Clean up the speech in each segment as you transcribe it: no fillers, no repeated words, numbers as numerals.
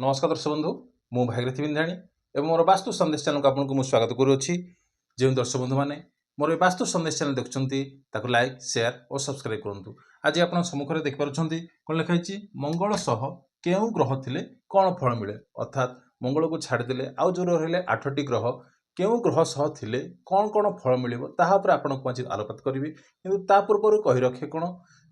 नमस्कार दर्शक बंधु मु भागीरथी बिंधाणी एवं मोर वास्तु संदेश चैनल को आपको स्वागत करुच्ची। जो दर्शक बंधु मैंने मोर वास्तु संदेश चैनल देखुं लाइक शेयर और सब्सक्राइब करूँ। आज आप सम्मुख में देखिपुं कौन लिखाई मंगल सह केउ ग्रह थिले कौन फल मिले, अर्थात मंगल को छाड़देले आउ जो रही 8टी ग्रह केउ ग्रह सह थिले कौन कौन फल मिले तापर आपको आज आलोकपात करी। कि पूर्व कही रखे कौन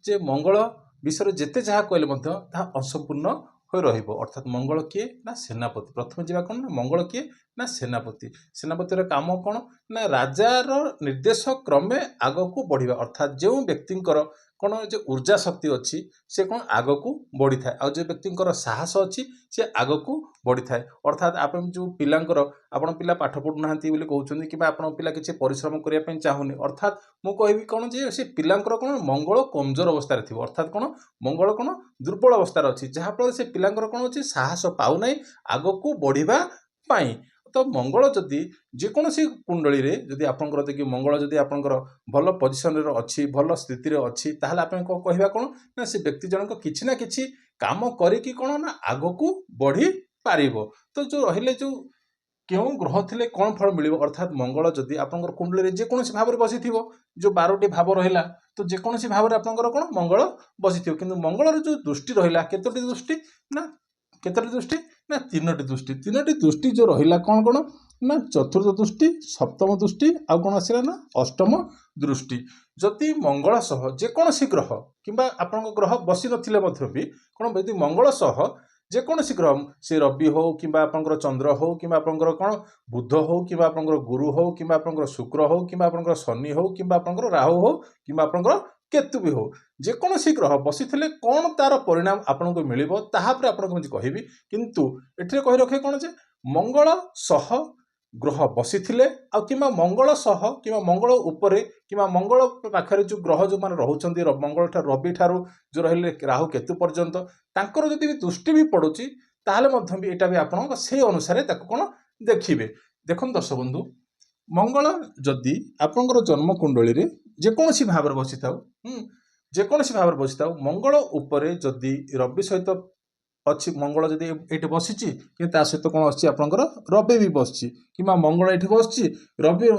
जे मंगल विषय जिते जहाँ कहले असंपूर्ण हो रहिबो, अर्थात मंगल किए ना सेनापति। प्रथम जावा कौन ना मंगल किए ना सेनापति। सेनापतिर काम कौन ना राजार निर्देश क्रमे आग को बढ़िबा, अर्थात जो व्यक्तिंकर कौन जो ऊर्जा शक्ति अच्छी से कौन आग को बढ़ी थाए, आ जो व्यक्तिंकर साहस अच्छी से आग को बढ़ी थाए। अर्थात आप जो पिलांकर आपण पिला पाठ पढ़ु नाहांती बोली कहउछन्ती कि आपण पिला किछि परिश्रम करिया पई चाहुनी, अर्थात मु कहबी कौन जे से पिलांकर कौन मंगल कमजोर अवस्था थिबो, अर्थात कौन मंगल कौन दुर्बल अवस्था अच्छी जहाँ फल से पिलांकर कौन अच्छी साहस पाउ नै आग को बढ़िबा पाई। तो मंगल जदि जेकोसी कुंडली रे जदि आपनकर देखि मंगल जदि आपनकर भल पोजिशन रे अच्छी भल स्थिति रे अच्छी ताहले आपन को कहबा कौन ना से व्यक्ति जनक किछि ना किछि काम करिकि कौन ना आग को बढ़ी पारिबो। तो जो रहिले जो केउ ग्रह थिले कौन फल मिलिबो, अर्थात मंगल जदि आपनकर कुंडली रे जेकोसी भाव रे बसिथिबो, जो 12टी भाव रहिला तो जेकोसी भाव रे आपनकर कौन मंगल बसिथिबो। किंतु मंगल रे जो दृष्टि रहिला केतोटी दृष्टि ना केतोटी दृष्टि ना 3टी दृष्टि। 3टी दृष्टि जो रहिला कौन कौन ना चतुर्थ दृष्टि, सप्तम दृष्टि आ कौन आसिला ना अष्टम दृष्टि। जदि मंगल सह जेकोसी ग्रह किंबा आपन ग्रह बसी नथिले मध्य भी कौन यदि मंगल सह जेकोसी ग्रह से रवि हो किंबा आपनकर चंद्र हो किंबा आपनकर कौन बुध हो किंबा आपनकर गुरु हो किंबा आपनकर शुक्र हो किंबा आपनकर शनि हो किंबा आपनकर राहु हो किंबा आपनकर केतु भी हो, जेकोसी ग्रह बसी कौन तार परिणाम आपन को मिलिबो ताहा पर आपन को कहबी। किंतु एठरे कहि रखे कौन जे मंगल सह ग्रह बसी आ किंबा मंगल सह किंबा मंगल उपरे किंबा मंगल पाखरे जो ग्रह जो माने रहउछन्ती मंगल ठार रवि ठारू जो रहिले राहु केतु पर्यंत तांकर जदि भी दृष्टि भी पड़ुची ताहले मध्य भी एटा भी आपन से अनुसार ताको कोन देखिबे। देखन दर्शक बंधु मंगल जदि आपनकर जन्म कुंडली रे जेकोसी भाव रे बसी थाउ जेकोसी भाव रे बसी थाउ मंगल उपरे जदि रवि सहित अच्छी मंगल जदि ये बसी ता सहित कौन अच्छी आपंकर रवि भी बसची कि मंगल ये बसची रवि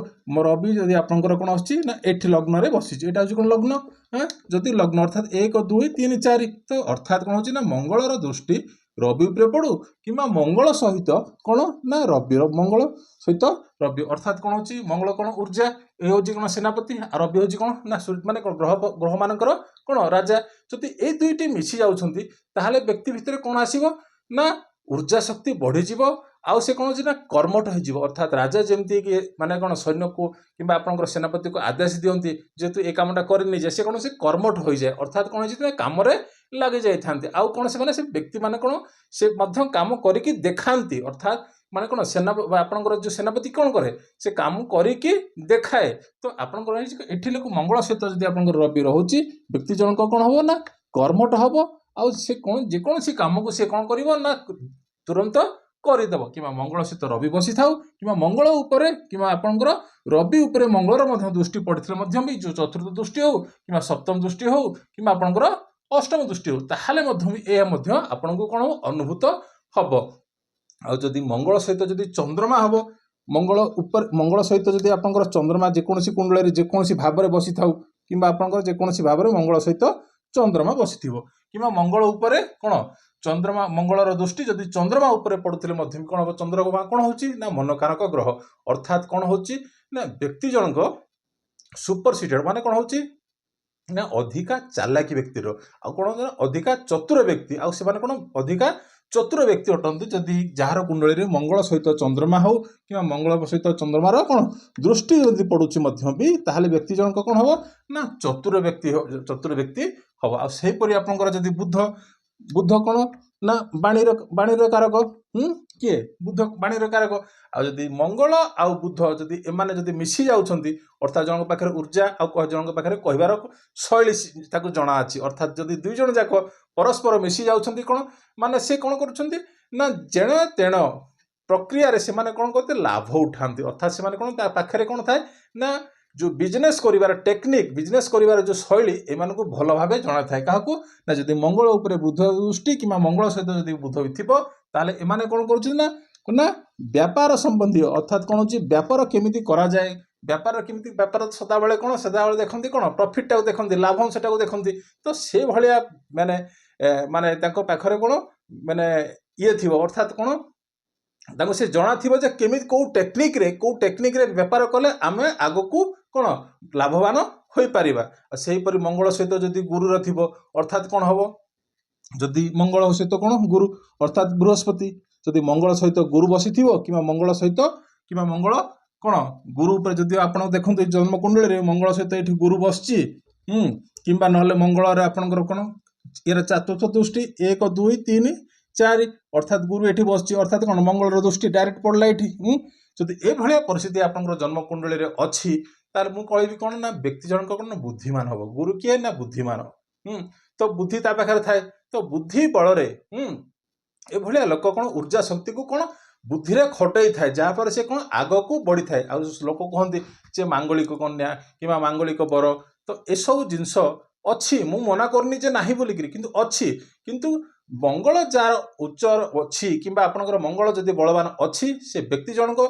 रवि जदि आपंकर कौन आसची ना एठी लग्न रे बसी एटा हूँ कौन लग्न जदि लग्न अर्थात 1 2 3 4 तो अर्थात कौन होची ना मंगलर दृष्टि रवि उपरे पड़ू कि मंगल सहित कौन ना रवि मंगल सहित रवि अर्थात कौन होची मंगल कौन ऊर्जा ये हूँ कौन सेनापति आ रवि हूँ कौन ना माने ग्रह ग्रह मानकर कौन राजा। जदि ए दुईटी मिसी जाउछन्ती ताहले व्यक्ति भितर कौन आसीबो ना ऊर्जा शक्ति बढ़ी जीवो आउ से कौन होची ना कर्मठ हो जीवो, अर्थात राजा जेमती कि माने कौन सैन्य को किंबा आपनकर सेनापति को आदेश दियंती जेतु ए कामटा करनी जे से कौन से कर्मठ हो जाए, अर्थात कौन होची ना काम रे लागि जाय थांती आउ कौन से माने से व्यक्ति माने कौन से मध्य काम करिकि देखांती, अर्थात माने कौन सेना आपनकर जो सेनापति कौन करे से काम करिकि देखाए। तो आपनकर एठी लोक मंगल सहित जदि आपनकर रवि रहउची व्यक्ति जनक कौन हबो ना कर्मठ हबो आउ से कौन जेकोसी काम को से कौन करिवो ना तुरंत करदेव कि मंगल सहित रवि बसी थाउ कि मंगल उपरे कि आपनकर रवि उपरे मंगलर मध्य दृष्टि पड़िथिले मध्य भी जो चतुर्थ दृष्टि हो कि सप्तम दृष्टि हो कि आपनकर अष्टम दृष्टि हो ताहले मध्य भी ए मध्य आपनको कौन अनुभूत हबो। आ जदि मंगल सहित जदि चंद्रमा हबो मंगल उपर मंगल सहित जदि आपनकर चंद्रमा जेकोसी कुंडली रे जेकोसी भाव रे बसी थाउ किंबा आपनकर जेकोसी भाव रे मंगल सहित चंद्रमा बसिथिबो किंबा मंगल उपरे कोन चंद्रमा मंगलर दृष्टि जदि चंद्रमा उपरे पड़ुथिले मध्य कोन हो चंद्रमा कोन होची ना मनकारक ग्रह, अर्थात कोन होची ना व्यक्ति जनक सुपर सीटेड माने कोन होची ना अधिका चालाकी व्यक्तिर आ कोन अधिका चतुर व्यक्ति आ से माने कोन अधिका चतुर व्यक्ति अटंती जदि जार कुंडली रे मंगल सहित चंद्रमा हो कि मंगल सहित चंद्रमार कौन दृष्टि जदि पड़ुची मध्य भी ताहले व्यक्ति जनक कौन हबो ना चतुर व्यक्ति हबो। आ सेही परि आपनकर जदि बुध बुध कौन ना बाणीर कारक किए बुध बाणीर कारक आ जदि मंगल आ बुध जदि एमाने जदि मिसी जाउछन्ती अर्थात जनक पाखरे ऊर्जा आ जनक पाखरे कहबार शैली ताको जଣା अछि, अर्थात जदि दुई जण जाक परस्पर मिसी जाउछन्ती कोन माने से कोन करूछन्ती ना जेण तेण प्रक्रिया रे से माने कोन करते लाभ उठांती, अर्थात से माने कोन ता पाखरे कोन थाए ना जो बिजनेस करिवार टेक्निक बिजनेस करिवार जो शैली एमान को भल भाबे जଣା थाए काहाकू ना जदि मंगल उपरे बुध दृष्टि कि मंगल सहित जदि बुध भी थिबो ताले एमाने कोन करूछन ना ना व्यापार संबंधी अर्थात कोन होची व्यापार केमिति करा जाए व्यापार सदाबेले कोन सदाबेले देखंती कोन प्रॉफिट टाको देखंती लाभ सेटाको देखंती तो से भलिया माने माने ताको पाखरे कोन माने ये थिबो अर्थात कोन ताको से जणा थिबो जे केमिति को टेक्निक रे व्यापार कले आमे आगो को कोन लाभवान होई परिबा सेही परि मंगल सहित जदि गुरु र थिबो अर्थात कोन हबो जदि मंगल सहित कोन गुरु अर्थात बृहस्पति जदि मंगल सहित गुरु बसी थिबो किबा मंगल सहित किबा मंगल कोन गुरु पर जदि आपण देखंतु जन्म कुंडली रे मंगल सहित एठी गुरु बसची किबा नहले मंगल रे आपनकर कोन एरा चतुर्थ दृष्टि 1 2 3 4 अर्थात गुरु एठी बसची अर्थात कोन मंगल रो दृष्टि डायरेक्ट पड़ला एठी जदि ए भलिया परिस्थिति आपनकर जन्म कुंडली रे अछि तार मु कहबी कोन ना व्यक्ति जनक कोन बुद्धिमान हबो गुरु किए ना बुद्धिमान तो बुद्धि ता पाखरे थाए तो बुद्धि बल रे ए भलिया लोक कोन ऊर्जा शक्ति को कोन बुद्धि रे खटई थाए जा पर से कोन आगो को बढ़ी थाए आ लोक कहंती जे मांगलिक कन्या किबा मांगलिक बर तो ए सब जिंस अछि मु मना करनी जे नाही बोली किंतु अछि किंतु मंगल जार उच्च अछि किबा आपनकर मंगल जदि बलवान अछि से व्यक्ति जनक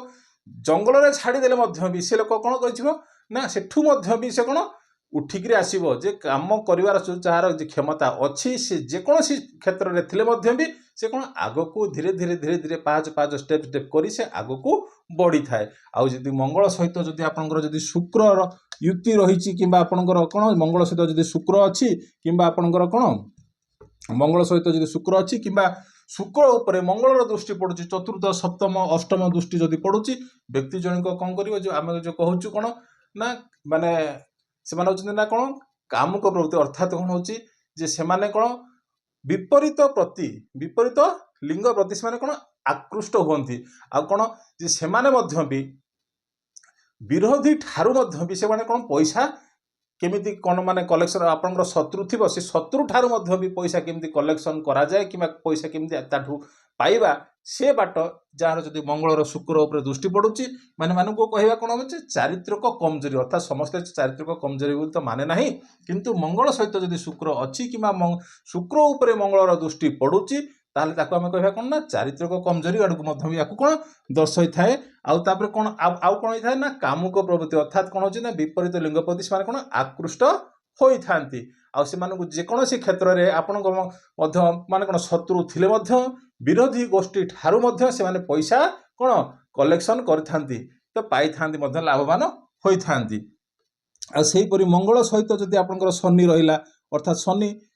जंगल रे छाड़ी देले मध्य भी से लोक कोन कहिबो ना सेठू मध्य भी से कोन उठिकरी आसीबो जे काम करिवार जार जे क्षमता अछि से जे कोनोसी क्षेत्र रे थिले मध्य भी से कोन आगो को धीरे धीरे पाँच स्टेप करी से आगो को बढ़ी थाए आ जदि मंगल सहित जदि आपनकर जदि शुक्र युक्ति रहिछि किबा आपनकर कोन मंगल सहित जदि शुक्र अछि किबा आपनकर कोन मंगल सहित जदि शुक्र अछि किबा शुक्र उपरे मंगल रो दृष्टि पडुछि चतुर्थ सप्तम अष्टम दृष्टि जदि पडुछि व्यक्ति जनक कोन करिवो जो आमे जो कहउछु कोन ना माने से माने होछि ना कोन कामुक प्रवृत्ति अर्थात कोन होछि जे से माने कोन विपरीत लिंग प्रति से माने कोन आकृष्ट होंती आ कोन जे से माने मध्य भी विरोधी ठारू मध्य भी से माने कोन पैसा केमिति कोन माने कलेक्शन आपनकर शत्रु थिबो से शत्रु ठारू मध्य भी पैसा केमिति कलेक्शन करा जाए किबा पैसा केमिति ताठू पाइबा से बाट जार जदि मंगल शुक्र ऊपर दृष्टि पडुछि माने मानु को कहबा कोन होछि चारित्रिक कमजोरी अर्थात समस्त चारित्रिक कमजोरी बोल तो माने नाही किंतु मंगल सहित जदि शुक्र अछि किबा शुक्र ऊपर मंगल दृष्टि पडुछि ताले ताको हमें कहबा कोन ना चारित्रिक कमजोरी अडकु मध्य भी याकु कोन दर्शाई थाए आउ तापर कोन आउ कोन थाए ना कामुक प्रवृत्ति अर्थात कोन होछि ना विपरीत लिंग प्रति माने कोन आकृष्ट होई थांती आउ से मानकु जे कोनोसी क्षेत्र रे आपन मध्य माने कोन शत्रु थिले मध्य विरोधी गोष्ठी ठारू मध्य से माने पैसा कोन कलेक्शन करथांती तो पाई थांती मध्य लाभवान होई थांती आ सेही परि मंगल सहित जदि आपनकर शनि रहिला अर्थात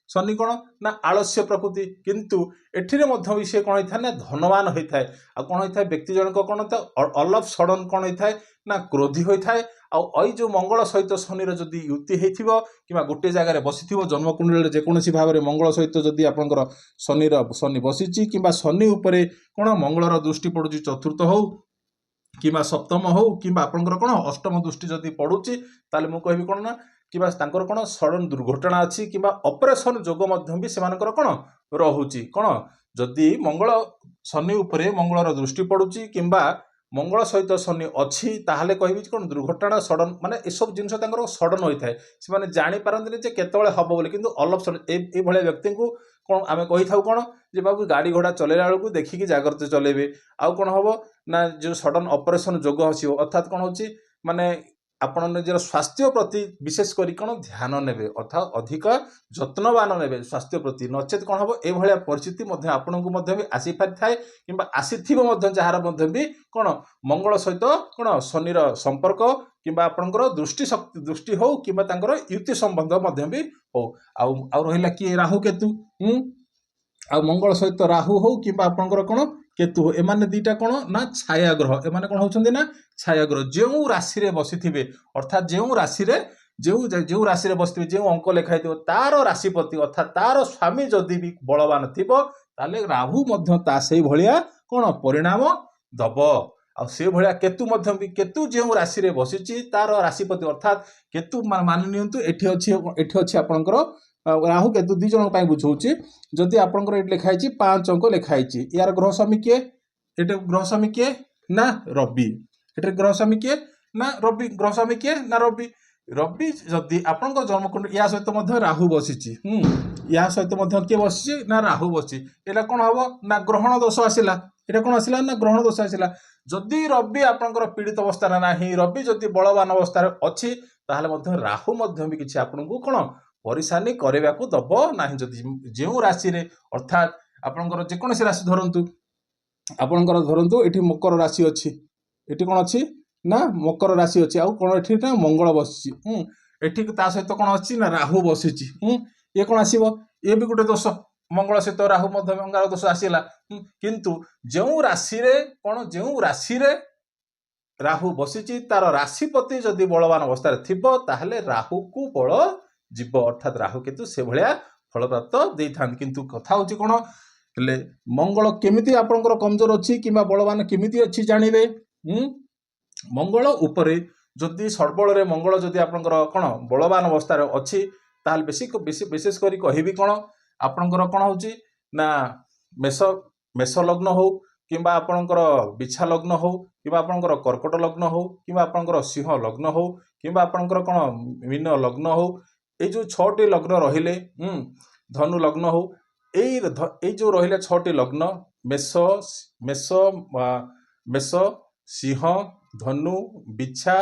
शनि कोन ना आलस्य प्रकृति किंतु एठिरे मध्य भी से कोन होइथा ना धनवान होइथाय आ कोन होइथाय व्यक्ति जनक कोन तो अलफ सडन कोन होइथाय ना क्रोधी होइथाय आ ओइ जो मंगल सहित शनि रो जदि युति हेथिबो किबा गोटे जगह रे बसिथिबो जन्म कुंडली रे जे कोनोसी भाव रे मंगल सहित जदि आपनकर शनि बसिची किबा शनि उपरे कोन मंगल रो दृष्टि पडुची चतुर्थ हो किबा सप्तम हो किबा आपनकर कोन अष्टम दृष्टि जदि पडुची ताले मु कहबी कोन ना किबा तांकर कोन सडन दुर्घटना अछि किबा ऑपरेशन जोग मध्यम भी सेमानकर कोन रहुची कोन जदि मंगल शनि उपरे मंगल रो दृष्टि पडुची किबा मंगल सहित शनि अछि ताहाले कहबी कोन दुर्घटना सडन माने ए सब जिंस तांकर सडन होई थाए से माने जानि पारंतनी जे केतबेले हबो बोले किंतु ऑल ऑफ सडन ए भले व्यक्ति को कोन आमे कहि थाउ कोन जे बाबू गाड़ी घोड़ा चलेला बेलकु देखि कि जागृत चलेबे आउ कोन हबो ना जो सडन ऑपरेशन जोग हसियो अर्थात कोन होची माने आपण निजर स्वास्थ्य प्रति विशेष करी कोन ध्यान नेबे अर्थात अधिक जत्नवान नेबे स्वास्थ्य प्रति नचेत कोन हबो ए भलिया परिस्थिति मध्ये आपण को मध्ये भी आसी पारि थाए किबा आसीथिबो मध्ये जहार मध्ये भी कोन मंगल सहित कोन शनिर संपर्क किबा आपनकर दृष्टि हो किबा तांकर युक्ति संबंध मध्ये भी हो आ रहिला कि राहु केतु आ मंगल सहित राहु हो किबा आपनकर कोन केतु हो एमाने दीटा कोन ना छाया ग्रह एमाने कोन होचंदी ना छाया ग्रह जेउ राशि रे बसिथिबे अर्थात जेउ राशि रे बसिथिबे जेउ अंक लेखाइथिबो तार राशिपति अर्थात तार स्वामी जदि भी बलवान थिबो ताले राहु मध्य ता सेही भलिया कोन परिणाम दबो आ से भलिया केतु मध्य भी केतु जेउ राशि रे बसिची तार राशिपति अर्थात केतु मान नियंतु एठी अछि आपनकर राहु केतु दी जन पाई बुझौछि जदि आपनकर एट लेखाइछि 5 अंक लेखाइछि यार ग्रह स्वामी के एटे ग्रह स्वामी के ना रवि एटे ग्रह स्वामी के ना रवि ग्रह स्वामी के ना रवि जदि आपनकर जन्म कुंडली या सहित मध्य राहु बसिछि या सहित किए बसी ना राहु बसी एटा कौन हम ना ग्रहण दोष आसला एटा कौन आसला ना ग्रहण दोष आसला जदि रवि आपंकर पीड़ित अवस्था ना रवि जदि बलवान अवस्था अच्छी ताहले राहु भी किसी आपन को कौन परिशानी करने को दब ना जदि जो राशि रे अर्थात आपंकर जेकोसी राशि धरतु आपंकर धरतु ये मकर राशि अच्छी ये कौन अच्छी ना मकर राशि अच्छी आउ कौन ये ना मंगल बसी एठी ता सहित कौन अच्छी ना राहु बसी ये कौन आसब ये भी गोटे दोष मंगल सहित राहु मंगल दोष आसला किंतु जो राशि रे कौन जो राशि रे राहु बसी तार राशिपति जदि बलवान अवस्था थिबो ताहले राहु को बल जीव अर्थात राहु केतु से भलिया फल प्राप्त दे था किंतु कथा होची कौन हेले मंगल केमिति आपनकर कमजोर अच्छी कि बलवान केमिति अच्छी जानवे मंगल उपरे जदि सर्बल रे मंगल जदि आपनकर कौन बलवान अवस्था अच्छी ताहले विशेष करी कहबी कौन आपनकर कौन होची ना मेष मेष लग्न हो किंबा आपनकर बिछा लग्न हो किंबा आपनकर कर्कट लग्न हो किंबा आपनकर सिंह लग्न हो किंबा आपनकर कौन मीन लग्न हो ये जो 6टी लग्न रहिले धनु लग्न हो ये जो रहिले 6टी लग्न मेष मेष मेष सिंह धनु बिछा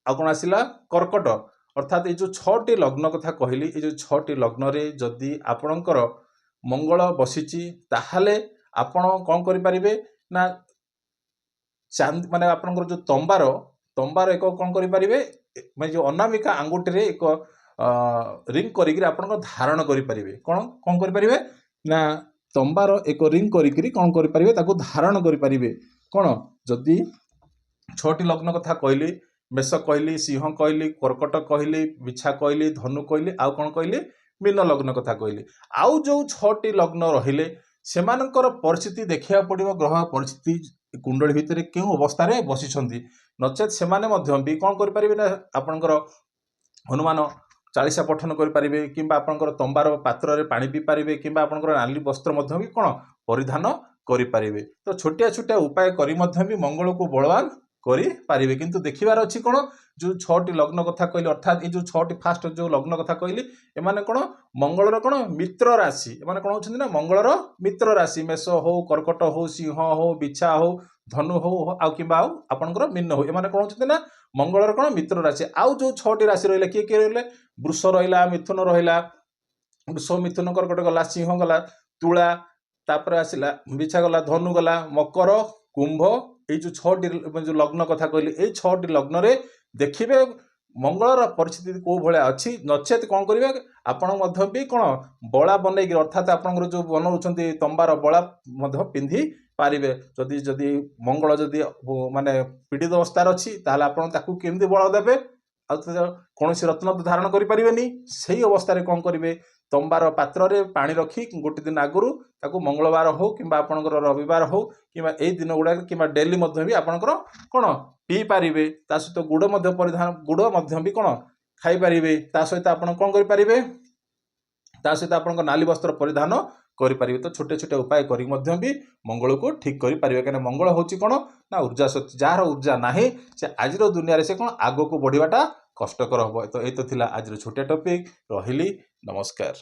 आ कौन आसला कर्कट अर्थात ये जो 6टी लग्न कथा कहली ये जो 6टी लग्न रे जदि आपणकर मंगल बसीची ताहले आपण कौन करें ना चांद माने आपणकर जो तंबार एक कौन करें मैं जो अनामिका आंगुठी रे एक रिंग करी धारण करें कौन कौन करें ना तंबार एक रिंग करी कौन करें ताको धारण करें कौन जदि 6टी लग्न कथा कहली मेष कहली सिंह कहली कर्कट कहली बिछा कहली धनु कहली आउ कौन कहली मीन लग्न कथा कहली आउ जो 6टी लग्न रहिले सेमानकर परिस्थिति देखा पड़ो ग्रह परिस्थिति कुंडली भितर क्यों अवस्था रे बसी नचेत से भी कौन करें ना आपणकर हनुमान चालीसा पठन करें कि आपणकर तंबार पात्र रे पानी पी पारे कि आपणकर नाली वस्त्र भी कौन परिधान करें तो छोटिया छोटिया उपाय करी भी मंगल को बलवान करें किंतु देखिबार अच्छी कौन जो 6टी लग्न कथा कहली अर्थात ये जो 6टी फास्ट जो लग्न कथा कहली एमाने कौन मंगलर कौन मित्र राशि एमाने कौन होछन्ति ना मंगलर मित्र राशि मेष हो कर्कट हो सिंह हो बिछा हो धनु हो आउ किंबा आउ आपनकर मीन हो एमाने कौन होछन्ति ना मंगलर कौन मित्र राशि आउ जो 6टी राशि रहिला किए रहिले वृष रहिला मिथुन रहिला वृष मिथुन कर्कट गला सिंह गला तुला तापर आसिला बिछा गला धनु गला मकर कुंभ ये जो 6टी जो लग्न कथा कहली ये 6टी लग्न रे देखिबे मंगलर परिस्थिति को भाया अच्छी नचेत कौन करेंगे आपण भी कौन बड़ा बनई अर्थात आपंकर जो बनाऊँच तंबार बड़ा पिंधि पारे जदि जदि मंगल जदि माने पीड़ित अवस्था अच्छी ताहले आपण ताकू केमती बल देवे कौन रत्न तो धारण करें से अवस्था कौन करेंगे तंबार पात्र रे पानी रखी गोटे दिन आगु ताकू मंगलवार हो कि आपणकर रविवार हो कि दिन गुड़ा कि डेली भी आपणकर कौन पी पारे सहित गुड़ परिधान गुड़ भी कौन खाई पारे सहित आप कौन करें सहित आप नाली वस्त्र परिधान करें तो छोटे छोटे उपाय करी भी मंगल को ठीक करें कहीं मंगल हूँ कौन ना ऊर्जा शक्ति जार ऊर्जा ना से आज दुनिया से कौन आग को बढ़ाटा कष्टकर हम तो ये तो थिला आज छोटिया टॉपिक रही नमस्कार।